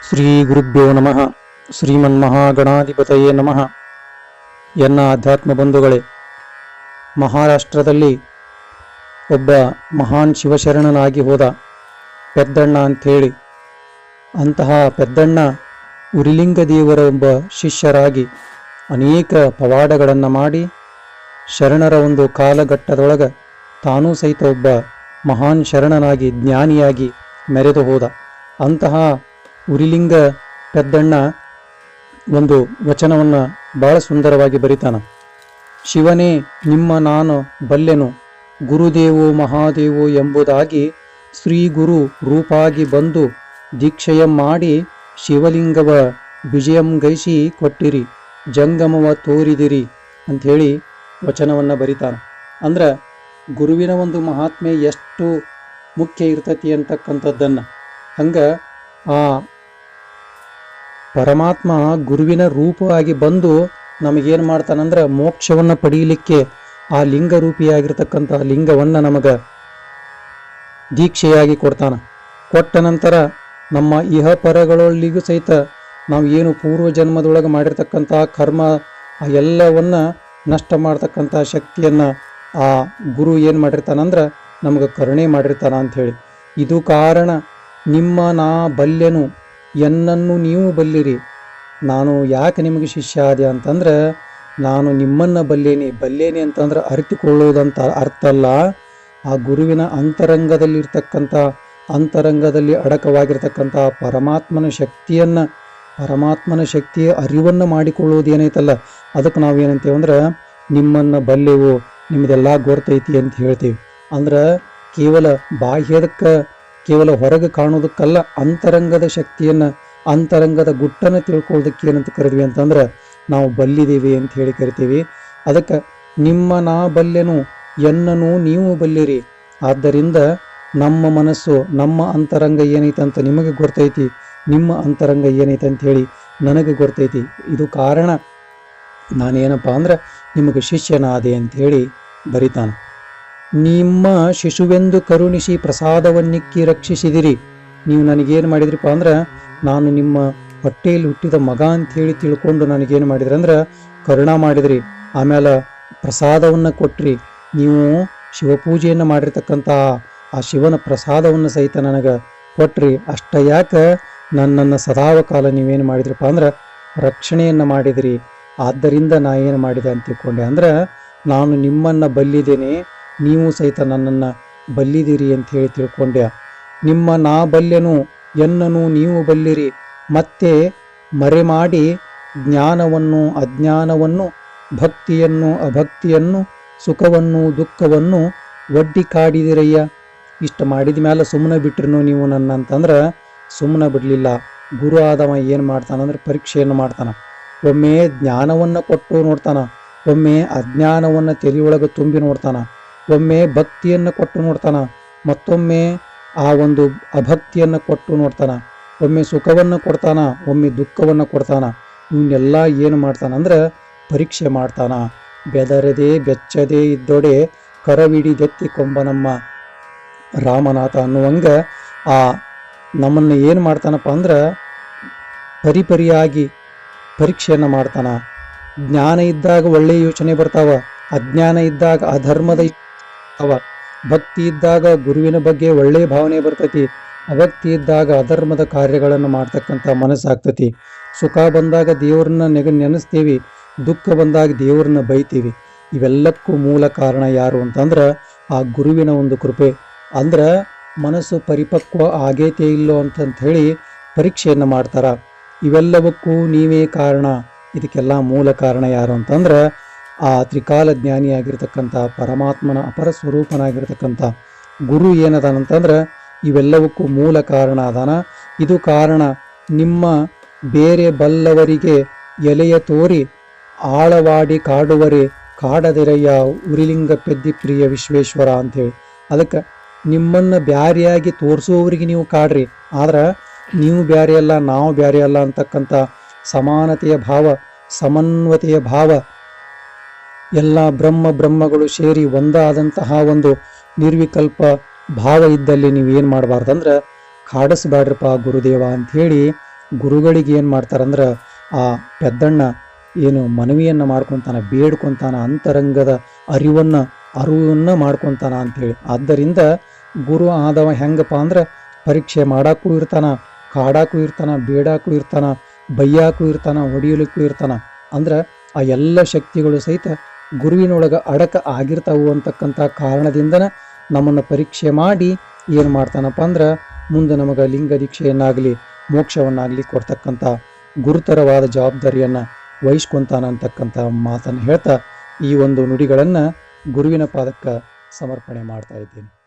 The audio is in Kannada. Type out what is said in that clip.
ಶ್ರೀ ಗುರುಭ್ಯೋ ನಮಃ. ಶ್ರೀಮನ್ಮಹಾಗಣಾಧಿಪತಯೇ ನಮಃ. ಎನ್ನ ಅಧ್ಯಾತ್ಮ ಬಂಧುಗಳೇ, ಮಹಾರಾಷ್ಟ್ರದಲ್ಲಿ ಒಬ್ಬ ಮಹಾನ್ ಶಿವಶರಣನಾಗಿ ಹೋದ ಪೆದ್ದಣ್ಣ ಅಂಥೇಳಿ. ಅಂತಹ ಪೆದ್ದಣ್ಣ ಉರಿಲಿಂಗ ದೇವರ ಒಬ್ಬ ಶಿಷ್ಯರಾಗಿ ಅನೇಕ ಪವಾಡಗಳನ್ನು ಮಾಡಿ ಶರಣರ ಒಂದು ಕಾಲಘಟ್ಟದೊಳಗೆ ತಾನೂ ಸಹಿತ ಒಬ್ಬ ಮಹಾನ್ ಶರಣನಾಗಿ ಜ್ಞಾನಿಯಾಗಿ ಮೆರೆದು ಹೋದ. ಅಂತಹ ಉರಿಲಿಂಗ ಪೆದ್ದಣ್ಣ ಒಂದು ವಚನವನ್ನು ಬಹಳ ಸುಂದರವಾಗಿ ಬರಿತಾನ. ಶಿವನೇ ನಿಮ್ಮ ನಾನು ಬಲ್ಲೆನು, ಗುರುದೇವೋ ಮಹಾದೇವೋ ಎಂಬುದಾಗಿ ಶ್ರೀ ಗುರು ರೂಪಾಗಿ ಬಂದು ದೀಕ್ಷೆಯಂ ಮಾಡಿ ಶಿವಲಿಂಗವ ವಿಜಯಂ ಗೈಸಿ ಕೊಟ್ಟಿರಿ, ಜಂಗಮವ ತೋರಿದಿರಿ ಅಂಥೇಳಿ ವಚನವನ್ನು ಬರಿತಾನ. ಅಂದ್ರೆ ಗುರುವಿನ ಒಂದು ಮಹಾತ್ಮೆ ಎಷ್ಟು ಮುಖ್ಯ ಇರ್ತತಿ ಅಂತಕ್ಕಂಥದ್ದನ್ನು, ಹಂಗೆ ಆ ಪರಮಾತ್ಮ ಗುರುವಿನ ರೂಪವಾಗಿ ಬಂದು ನಮಗೇನು ಮಾಡ್ತಾನಂದ್ರೆ ಮೋಕ್ಷವನ್ನು ಪಡೀಲಿಕ್ಕೆ ಆ ಲಿಂಗ ರೂಪಿಯಾಗಿರ್ತಕ್ಕಂಥ ಲಿಂಗವನ್ನು ನಮಗೆ ದೀಕ್ಷೆಯಾಗಿ ಕೊಡ್ತಾನ. ಕೊಟ್ಟ ನಂತರ ನಮ್ಮ ಇಹ ಪರಗಳಲ್ಲಿಗೂ ಸಹಿತ ನಾವು ಏನು ಪೂರ್ವ ಜನ್ಮದೊಳಗೆ ಮಾಡಿರ್ತಕ್ಕಂಥ ಕರ್ಮ ಆ ಎಲ್ಲವನ್ನ ನಷ್ಟ ಮಾಡ್ತಕ್ಕಂಥ ಶಕ್ತಿಯನ್ನು ಆ ಗುರು ಏನು ಮಾಡಿರ್ತಾನಂದ್ರೆ ನಮಗೆ ಕರುಣೆ ಮಾಡಿರ್ತಾನ ಅಂಥೇಳಿ. ಇದು ಕಾರಣ ನಿಮ್ಮ ನಾ ಬಲ್ಲೆನು, ಎನ್ನನ್ನು ನೀವು ಬಲ್ಲಿರಿ. ನಾನು ಯಾಕೆ ನಿಮಗೆ ಶಿಷ್ಯ ಆದೆ ಅಂತಂದ್ರೆ ನಾನು ನಿಮ್ಮನ್ನು ಬಲ್ಲೇನಿ ಅಂತಂದ್ರೆ ಅರಿತುಕೊಳ್ಳುವುದಂತ ಅರ್ಥ ಅಲ್ಲ. ಆ ಗುರುವಿನ ಅಂತರಂಗದಲ್ಲಿರ್ತಕ್ಕಂಥ ಅಂತರಂಗದಲ್ಲಿ ಅಡಕವಾಗಿರ್ತಕ್ಕಂಥ ಪರಮಾತ್ಮನ ಶಕ್ತಿಯ ಅರಿವನ್ನು ಮಾಡಿಕೊಳ್ಳುವುದು ಏನೈತಲ್ಲ, ಅದಕ್ಕೆ ನಾವೇನಂತೇವೆ ಅಂದ್ರೆ ನಿಮ್ಮನ್ನು ಬಲ್ಲೆವು, ನಿಮ್ಮದೆಲ್ಲ ಗೊತ್ತೈತಿ ಅಂತ ಹೇಳ್ತೀವಿ. ಅಂದ್ರೆ ಕೇವಲ ಬಾಹ್ಯದಕ್ಕೆ ಕೇವಲ ಹೊರಗೆ ಕಾಣೋದಕ್ಕಲ್ಲ, ಅಂತರಂಗದ ಶಕ್ತಿಯನ್ನು ಅಂತರಂಗದ ಗುಟ್ಟನ್ನು ತಿಳ್ಕೊಳ್ಳೋದಕ್ಕೆ ಏನಂತ ಕರಿತೀವಿ ಅಂತಂದ್ರೆ ನಾವು ಬಲ್ಲಿದ್ದೀವಿ ಅಂತ ಹೇಳಿ ಕರಿತೀವಿ. ಅದಕ್ಕೆ ನಿಮ್ಮ ನಾ ಬಲ್ಲೆನು, ಎನ್ನನು ನೀವು ಬಲ್ಲಿರಿ. ಆದ್ದರಿಂದ ನಮ್ಮ ಮನಸ್ಸು ನಮ್ಮ ಅಂತರಂಗ ಏನೈತೆ ಅಂತ ನಿಮಗೆ ಗೊತ್ತೈತಿ, ನಿಮ್ಮ ಅಂತರಂಗ ಏನೈತೆ ಅಂತ ಹೇಳಿ ನನಗೆ ಗೊತ್ತೈತಿ. ಇದು ಕಾರಣ ನಾನೇನಪ್ಪ ಅಂದ್ರೆ ನಿಮಗೆ ಶಿಷ್ಯನಾದೆ ಅಂಥೇಳಿ ಬರಿತಾನೆ. ನಿಮ್ಮ ಶಿಶುವೆಂದು ಕರುಣಿಸಿ ಪ್ರಸಾದವನ್ನಿಕ್ಕಿ ರಕ್ಷಿಸಿದಿರಿ. ನೀವು ನನಗೇನು ಮಾಡಿದ್ರಿಪ್ಪ ಅಂದ್ರೆ ನಾನು ನಿಮ್ಮ ಹೊಟ್ಟೆಯಲ್ಲಿ ಹುಟ್ಟಿದ ಮಗ ಅಂಥೇಳಿ ತಿಳ್ಕೊಂಡು ನನಗೇನು ಮಾಡಿದ್ರಿ ಅಂದ್ರೆ ಕರುಣಾ ಮಾಡಿದ್ರಿ. ಆಮೇಲೆ ಪ್ರಸಾದವನ್ನು ಕೊಟ್ರಿ. ನೀವು ಶಿವಪೂಜೆಯನ್ನು ಮಾಡಿರ್ತಕ್ಕಂಥ ಆ ಶಿವನ ಪ್ರಸಾದವನ್ನು ಸಹಿತ ನನಗೆ ಕೊಟ್ರಿ. ಅಷ್ಟ ಯಾಕೆ ನನ್ನನ್ನು ಸದಾವಕಾಲ ನೀವೇನು ಮಾಡಿದ್ರಪ್ಪ ಅಂದ್ರೆ ರಕ್ಷಣೆಯನ್ನು ಮಾಡಿದಿರಿ. ಆದ್ದರಿಂದ ನಾ ಏನು ಮಾಡಿದೆ ಅಂತ ತಿಳ್ಕೊಂಡೆ ಅಂದ್ರೆ ನಾನು ನಿಮ್ಮನ್ನು ಬಲ್ಲಿದ್ದೇನೆ, ನೀವು ಸಹಿತ ನನ್ನನ್ನು ಬಲ್ಲಿದಿರಿ ಅಂತ ಹೇಳಿ ತಿಳ್ಕೊಂಡೆ. ನಿಮ್ಮ ನಾ ಬಲ್ಲೆನು, ಎನ್ನನು ನೀವು ಬಲ್ಲಿರಿ. ಮತ್ತೆ ಮರೆ ಮಾಡಿ ಜ್ಞಾನವನ್ನು ಅಜ್ಞಾನವನ್ನು, ಭಕ್ತಿಯನ್ನು ಅಭಕ್ತಿಯನ್ನು, ಸುಖವನ್ನು ದುಃಖವನ್ನು ಒಡ್ಡಿ ಕಾಡಿದಿರಯ್ಯ. ಇಷ್ಟು ಮಾಡಿದ ಮೇಲೆ ಸುಮ್ಮನೆ ಬಿಟ್ರಿನು ನೀವು ನನ್ನ ಅಂತಂದ್ರೆ ಸುಮ್ಮನೆ ಬಿಡಲಿಲ್ಲ. ಗುರು ಆದವ ಏನು ಮಾಡ್ತಾನಂದ್ರೆ ಪರೀಕ್ಷೆಯನ್ನು ಮಾಡ್ತಾನ. ಒಮ್ಮೆ ಜ್ಞಾನವನ್ನು ಕೊಟ್ಟು ನೋಡ್ತಾನ, ಒಮ್ಮೆ ಅಜ್ಞಾನವನ್ನು ತಲೆಯೊಳಗೆ ತುಂಬಿ ನೋಡ್ತಾನ, ಒಮ್ಮೆ ಭಕ್ತಿಯನ್ನು ಕೊಟ್ಟು ನೋಡ್ತಾನ, ಮತ್ತೊಮ್ಮೆ ಆ ಒಂದು ಅಭಕ್ತಿಯನ್ನು ಕೊಟ್ಟು ನೋಡ್ತಾನ, ಒಮ್ಮೆ ಸುಖವನ್ನು ಕೊಡ್ತಾನ, ಒಮ್ಮೆ ದುಃಖವನ್ನು ಕೊಡ್ತಾನ. ಇವನ್ನೆಲ್ಲ ಏನು ಮಾಡ್ತಾನಂದ್ರೆ ಪರೀಕ್ಷೆ ಮಾಡ್ತಾನ. ಬೆದರದೆ ಬೆಚ್ಚದೆ ಇದ್ದೊಡೆ ಕರವಿಡಿದೆತ್ತಿ ಕೊಂಬನಮ್ಮ ರಾಮನಾಥ ಅನ್ನುವಂಗ ಆ ನಮ್ಮನ್ನು ಏನು ಮಾಡ್ತಾನಪ್ಪ ಅಂದ್ರೆ ಪರಿಪರಿಯಾಗಿ ಪರೀಕ್ಷೆಯನ್ನು ಮಾಡ್ತಾನ. ಜ್ಞಾನ ಇದ್ದಾಗ ಒಳ್ಳೆಯ ಯೋಚನೆ ಬರ್ತಾವ, ಅಜ್ಞಾನ ಇದ್ದಾಗ ಅಧರ್ಮದ ಭಕ್ತಿ ಇದ್ದಾಗ ಗುರುವಿನ ಬಗ್ಗೆ ಒಳ್ಳೆಯ ಭಾವನೆ ಬರ್ತೈತಿ, ಅಭಕ್ತಿ ಇದ್ದಾಗ ಅಧರ್ಮದ ಕಾರ್ಯಗಳನ್ನು ಮಾಡ್ತಕ್ಕಂಥ ಮನಸ್ಸಾಗ್ತತಿ. ಸುಖ ಬಂದಾಗ ದೇವರನ್ನ ನೆನೆಸ್ತೀವಿ, ದುಃಖ ಬಂದಾಗ ದೇವರನ್ನ ಬೈತೀವಿ. ಇವೆಲ್ಲಕ್ಕೂ ಮೂಲ ಕಾರಣ ಯಾರು ಅಂತಂದ್ರೆ ಆ ಗುರುವಿನ ಒಂದು ಕೃಪೆ. ಅಂದ್ರೆ ಮನಸ್ಸು ಪರಿಪಕ್ವ ಆಗೈತೆ ಇಲ್ಲೋ ಅಂತಂತ ಹೇಳಿ ಪರೀಕ್ಷೆಯನ್ನು ಮಾಡ್ತಾರ. ಇವೆಲ್ಲವಕ್ಕೂ ನೀವೇ ಕಾರಣ. ಇದಕ್ಕೆಲ್ಲ ಮೂಲ ಕಾರಣ ಯಾರು ಅಂತಂದ್ರೆ ಆ ತ್ರಿಕಾಲ ಜ್ಞಾನಿಯಾಗಿರ್ತಕ್ಕಂಥ ಪರಮಾತ್ಮನ ಅಪರ ಸ್ವರೂಪನಾಗಿರ್ತಕ್ಕಂಥ ಗುರು ಏನದಾನಂತಂದ್ರೆ ಇವೆಲ್ಲವಕ್ಕೂ ಮೂಲ ಕಾರಣ ಅದಾನ. ಇದು ಕಾರಣ ನಿಮ್ಮ ಬೇರೆ ಬಲ್ಲವರಿಗೆ ಎಲೆಯ ತೋರಿ ಆಳವಾಡಿ ಕಾಡುವರೆ ಕಾಡದಿರಯ್ಯ ಉರಿಲಿಂಗ ಪೆದ್ದಿ ಪ್ರಿಯ ವಿಶ್ವೇಶ್ವರ ಅಂಥೇಳಿ. ಅದಕ್ಕೆ ನಿಮ್ಮನ್ನು ಬ್ಯಾರಿಯಾಗಿ ತೋರಿಸುವವರಿಗೆ ನೀವು ಕಾಡ್ರಿ, ಆದ್ರೆ ನೀವು ಬ್ಯಾರೆ ಅಲ್ಲ ನಾವು ಬ್ಯಾರೆ ಅಲ್ಲ ಅಂತಕ್ಕಂಥ ಸಮಾನತೆಯ ಭಾವ, ಸಮನ್ವತೆಯ ಭಾವ, ಎಲ್ಲ ಬ್ರಹ್ಮಗಳು ಸೇರಿ ಒಂದಾದಂತಹ ಒಂದು ನಿರ್ವಿಕಲ್ಪ ಭಾವ ಇದ್ದಲ್ಲಿ ನೀವೇನು ಮಾಡಬಾರ್ದಂದ್ರೆ ಕಾಡಿಸ್ಬೇಡ್ರಪ್ಪ ಗುರುದೇವ ಅಂಥೇಳಿ ಗುರುಗಳಿಗೆ ಏನು ಮಾಡ್ತಾರಂದ್ರೆ ಆ ಪೆದ್ದಣ್ಣ ಏನು ಮನವಿಯನ್ನು ಮಾಡ್ಕೊತಾನ, ಬೇಡ್ಕೊತಾನ, ಅಂತರಂಗದ ಅರಿವನ್ನು ಮಾಡ್ಕೊತಾನ ಅಂಥೇಳಿ. ಆದ್ದರಿಂದ ಗುರು ಆದವ ಹೆಂಗಪ್ಪ ಅಂದ್ರೆ ಪರೀಕ್ಷೆ ಮಾಡಾಕೂ ಇರ್ತಾನ, ಕಾಡಾಕೂ ಇರ್ತಾನ, ಬೇಡಾಕೂ ಇರ್ತಾನ, ಬೈಯಾಕೂ ಇರ್ತಾನ, ಹೊಡಿಯಲಿಕ್ಕೂ ಇರ್ತಾನ. ಅಂದ್ರೆ ಆ ಎಲ್ಲ ಶಕ್ತಿಗಳು ಸಹಿತ ಗುರುವಿನೊಳಗೆ ಅಡಕ ಆಗಿರ್ತಾವು ಅಂತಕ್ಕಂಥ ಕಾರಣದಿಂದನ ನಮ್ಮನ್ನು ಪರೀಕ್ಷೆ ಮಾಡಿ ಏನು ಮಾಡ್ತಾನಪ್ಪ ಅಂದ್ರೆ ಮುಂದೆ ನಮಗೆ ಲಿಂಗ ದೀಕ್ಷೆಯನ್ನಾಗಲಿ ಮೋಕ್ಷವನ್ನಾಗಲಿ ಕೊಡ್ತಕ್ಕಂಥ ಗುರುತರವಾದ ಜವಾಬ್ದಾರಿಯನ್ನು ವಹಿಸ್ಕೊಂತಾನ ಅಂತಕ್ಕಂಥ ಮಾತನ್ನು ಹೇಳ್ತಾ ಈ ಒಂದು ನುಡಿಗಳನ್ನು ಗುರುವಿನ ಪಾದಕ್ಕೆ ಸಮರ್ಪಣೆ ಮಾಡ್ತಾ ಇದ್ದೀನಿ.